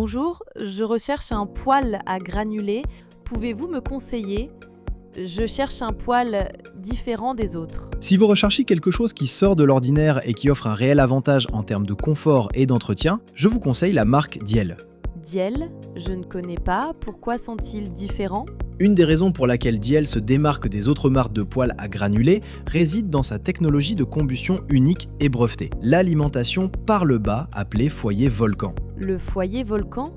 Bonjour, je recherche un poêle à granulés. Pouvez-vous me conseiller? Je cherche un poêle différent des autres. Si vous recherchez quelque chose qui sort de l'ordinaire et qui offre un réel avantage en termes de confort et d'entretien, je vous conseille la marque Diel. Diel, je ne connais pas. Pourquoi sont-ils différents? Une des raisons pour laquelle Diel se démarque des autres marques de poêles à granulés réside dans sa technologie de combustion unique et brevetée, l'alimentation par le bas appelée foyer volcan. Le foyer volcan?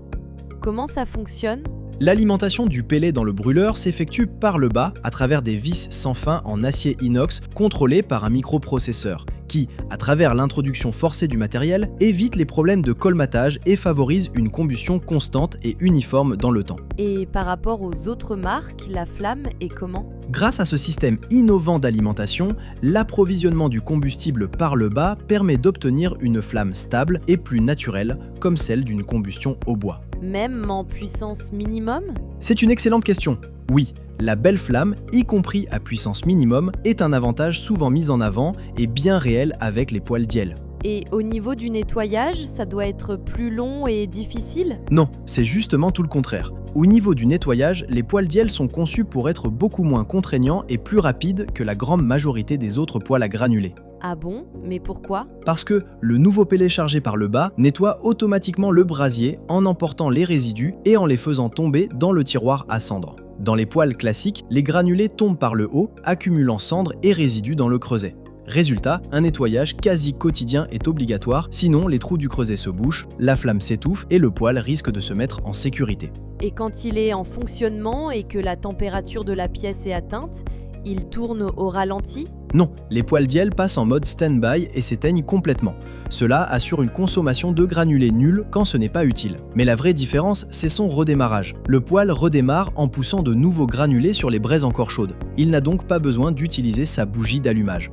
Comment ça fonctionne? L'alimentation du pellet dans le brûleur s'effectue par le bas à travers des vis sans fin en acier inox contrôlées par un microprocesseur qui, à travers l'introduction forcée du matériel, évite les problèmes de colmatage et favorise une combustion constante et uniforme dans le temps. Et par rapport aux autres marques, la flamme est comment? Grâce à ce système innovant d'alimentation, l'approvisionnement du combustible par le bas permet d'obtenir une flamme stable et plus naturelle, comme celle d'une combustion au bois. Même en puissance minimum? C'est une excellente question. Oui, la belle flamme, y compris à puissance minimum, est un avantage souvent mis en avant et bien réel avec les poêles Diel. Et au niveau du nettoyage, ça doit être plus long et difficile? Non, c'est justement tout le contraire. Au niveau du nettoyage, les poêles Diel sont conçus pour être beaucoup moins contraignants et plus rapides que la grande majorité des autres poêles à granulés. Ah bon? Mais pourquoi? Parce que le nouveau pellet chargé par le bas nettoie automatiquement le brasier en emportant les résidus et en les faisant tomber dans le tiroir à cendres. Dans les poêles classiques, les granulés tombent par le haut, accumulant cendres et résidus dans le creuset. Résultat, un nettoyage quasi quotidien est obligatoire, sinon les trous du creuset se bouchent, la flamme s'étouffe et le poêle risque de se mettre en sécurité. Et quand il est en fonctionnement et que la température de la pièce est atteinte, il tourne au ralenti? Non, les poêles Diel passent en mode stand-by et s'éteignent complètement. Cela assure une consommation de granulés nulle quand ce n'est pas utile. Mais la vraie différence, c'est son redémarrage. Le poêle redémarre en poussant de nouveaux granulés sur les braises encore chaudes. Il n'a donc pas besoin d'utiliser sa bougie d'allumage.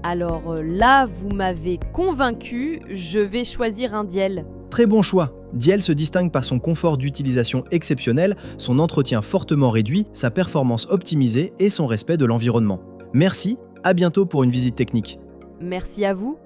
Alors là, vous m'avez convaincu, je vais choisir un Diel. Très bon choix. Diel se distingue par son confort d'utilisation exceptionnel, son entretien fortement réduit, sa performance optimisée et son respect de l'environnement. Merci, à bientôt pour une visite technique. Merci à vous.